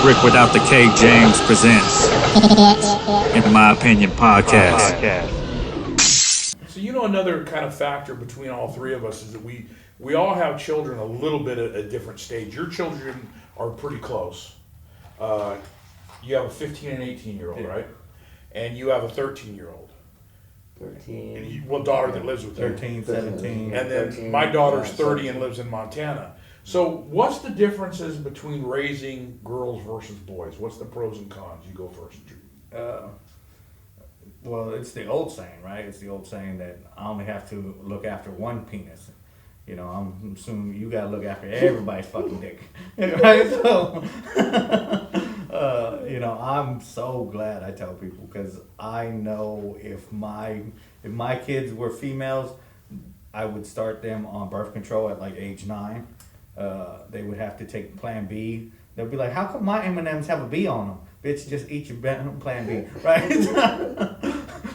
Rick Without the K James presents, in my opinion, podcast. So another kind of factor between all three of us is that we all have children a little bit at a different stage. Your children are pretty close. You have a 15 and 18-year-old, right? And you have a 13-year-old. 13. Daughter that lives with you. 13, 17. And then 13, my daughter's 30 17. and lives in Montana. So what's the differences between raising girls versus boys? What's the pros and cons? You go first. Well, it's the old saying, right? It's the old saying that I only have to look after one penis. I'm assuming you gotta look after everybody's fucking dick, right? So, I'm so glad I tell people, because I know if my kids were females, I would start them on birth control at like age 9. They would have to take Plan B. They'll be like, "How come my M&Ms have a B on them?" Bitch, just eat your Plan B, right?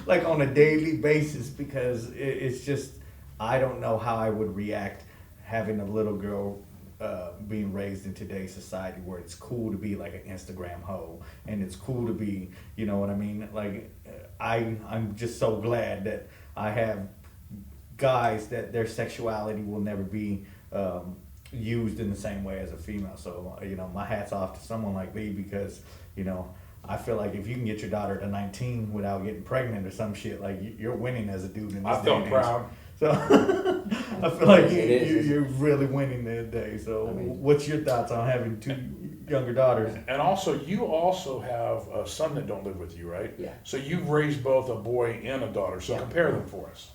Like on a daily basis, because it's just, I don't know how I would react having a little girl being raised in today's society where it's cool to be like an Instagram hoe, and it's cool to be, you know what I mean? Like, I'm just so glad that I have guys that their sexuality will never be used in the same way as a female. So, my hat's off to someone like me, because, I feel like if you can get your daughter to 19 without getting pregnant or some shit, like, you're winning as a dude in this I day felt and age. proud. So I feel like you're really winning that day. So what's your thoughts on having 2 younger daughters? And also, you also have a son that don't live with you, right? Yeah. So you've raised both a boy and a daughter. So Yeah. compare them for us.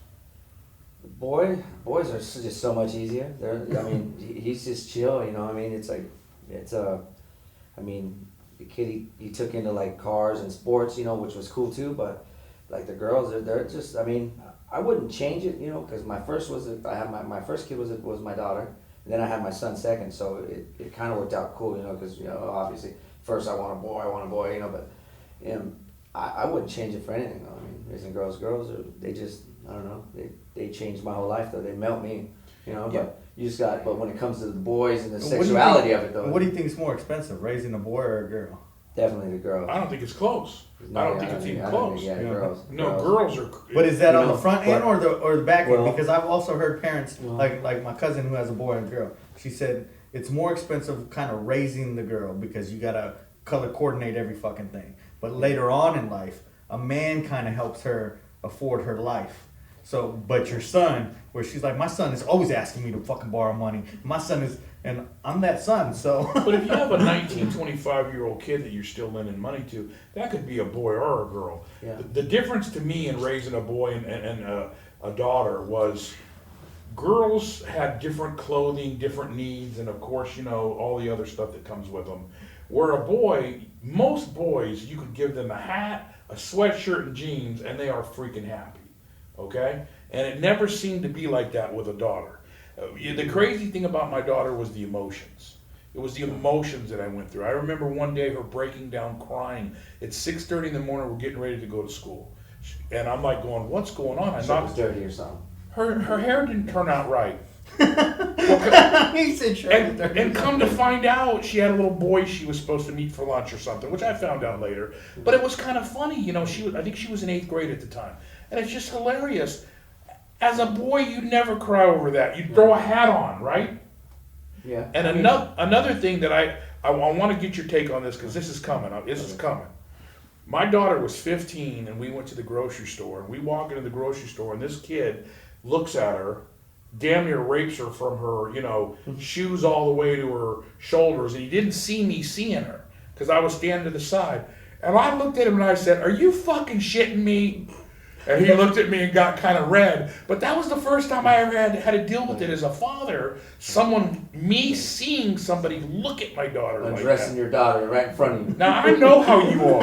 Boys are just so much easier. He's just chill. It's like, the kid he took into like cars and sports, which was cool too. But like the girls, they're just. I wouldn't change it, because my first my first kid was my daughter, and then I had my son second. So it kind of worked out cool, because obviously first I want a boy, but I wouldn't change it for anything though. Raising girls, they just, I don't know, they changed my whole life though. They melt me, Yeah. But you just got. But when it comes to the boys and the sexuality of it though, What do you think is more expensive, raising a boy or a girl? definitely the girls. I don't think it's close. I don't think it's even close. Girls. No, girls are. But is that on the front end or the back end? Well- Because I've also heard parents, Well- like my cousin who has a boy and a girl, she said it's more expensive kind of raising the girl, because you gotta color coordinate every fucking thing. But later on in life, a man kind of helps her afford her life. So, but your son, where she's like, my son is always asking me to fucking borrow money. My son is, and I'm that son, so. But if you have a 19, 25-year-old kid that you're still lending money to, that could be a boy or a girl. Yeah. The difference to me in raising a boy and a daughter was girls had different clothing, different needs, and of course, all the other stuff that comes with them. Where a boy, most boys, you could give them a hat, a sweatshirt, and jeans, and they are freaking happy. Okay? And it never seemed to be like that with a daughter. The crazy thing about my daughter was the emotions. It was the emotions that I went through. I remember one day her breaking down crying. It's 6:30 in the morning, we're getting ready to go to school. And I'm like going, what's going on? It was dirty or something. Her hair didn't turn out right. He said sure. And come to find out, she had a little boy she was supposed to meet for lunch or something, which I found out later. But it was kind of funny, I think she was in 8th grade at the time. And it's just hilarious. As a boy, you'd never cry over that. You'd throw a hat on, right? Yeah. And another thing that I want to get your take on this, because this is coming. My daughter was 15, and we went to the grocery store. And we walk into the grocery store, and this kid looks at her, damn near rapes her from her, shoes all the way to her shoulders. And he didn't see me seeing her, because I was standing to the side. And I looked at him and I said, "Are you fucking shitting me?" And he looked at me and got kind of red. But that was the first time I ever had to deal with it as a father. Me seeing somebody look at my daughter like that. Undressing your daughter right in front of you. Now I know how you are.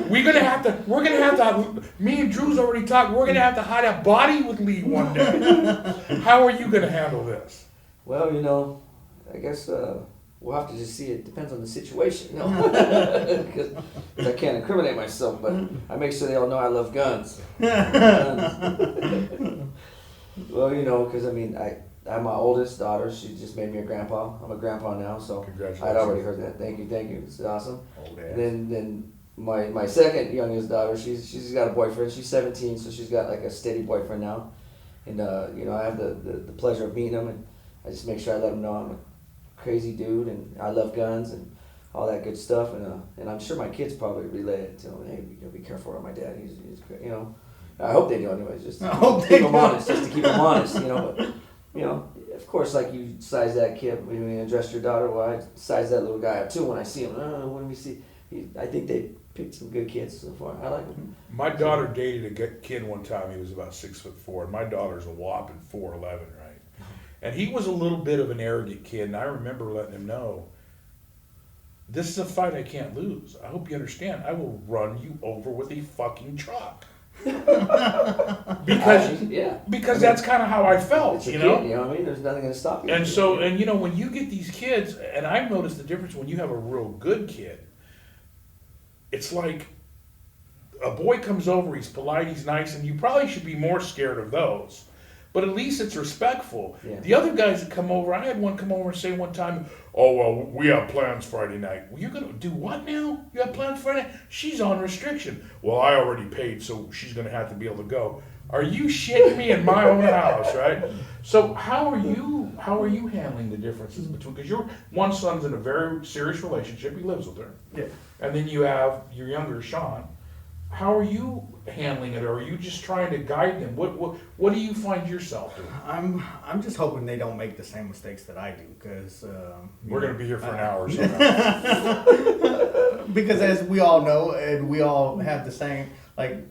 We're gonna have to. Me and Drew's already talked. We're gonna have to hide a body with Lee one day. How are you gonna handle this? Well, I guess we'll have to just see. It depends on the situation, because I can't incriminate myself. But I make sure they all know I love guns. Well, because I have my oldest daughter. She just made me a grandpa. I'm a grandpa now, so Congratulations. I'd already heard that. Thank you. It's awesome. Old And ass. then my second youngest daughter, she's got a boyfriend. She's 17, so she's got like a steady boyfriend now. And you know, I have the pleasure of meeting him, and I just make sure I let him know I'm a crazy dude and I love guns and all that good stuff. And I'm sure my kids probably relay it to him. Hey, you gotta be careful with my dad. He's great. You know, I hope they do anyways. Just I hope to they keep them do. honest, just to keep them honest. You know, but you know, of course, like you size that kid when you address your daughter. Well, I size that little guy up too when I see him. When we see, I think they picked some good kids so far. I like them. My daughter dated a kid one time. He was about 6'4", and my daughter's a whopping 4'11", right? And he was a little bit of an arrogant kid, and I remember letting him know, this is a fight I can't lose. I hope you understand. I will run you over with a fucking truck. because Yeah. because that's kind of how I felt, It's a you kid, know. you know what I mean? There's nothing gonna stop you. And so, and you know, when you get these kids, and I've noticed the difference when you have a real good kid. It's like a boy comes over, he's polite, he's nice, and you probably should be more scared of those. But at least it's respectful. Yeah. The other guys that come over, I had one come over and say one time, oh, well, we have plans Friday night. Well, you're going to do what now? You have plans Friday night? She's on restriction. Well, I already paid, so she's going to have to be able to go. Are you shitting me in my own house, right? So how are you handling the differences between, because your one son's in a very serious relationship, he lives with her. Yeah. And then you have your younger Sean. How are you handling it? Or are you just trying to guide them? What do you find yourself doing? I'm just hoping they don't make the same mistakes that I do, because We're going to be here for an hour. So because as we all know, and we all have the same, like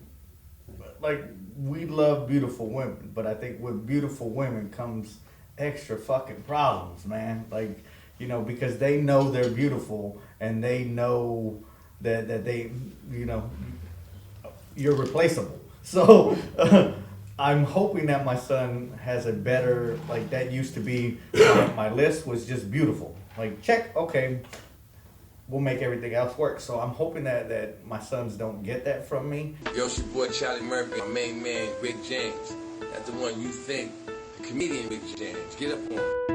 we love beautiful women, but I think with beautiful women comes extra fucking problems, man. Like, you know, because they know they're beautiful and they know that they, you know, you're replaceable. So I'm hoping that my son has a better, like, that used to be my list was just beautiful. Like, check, okay, we'll make everything else work. So I'm hoping that my sons don't get that from me. Yo, it's your boy Charlie Murphy, my main man, Rick James. That's the one you think, the comedian Rick James. Get up on.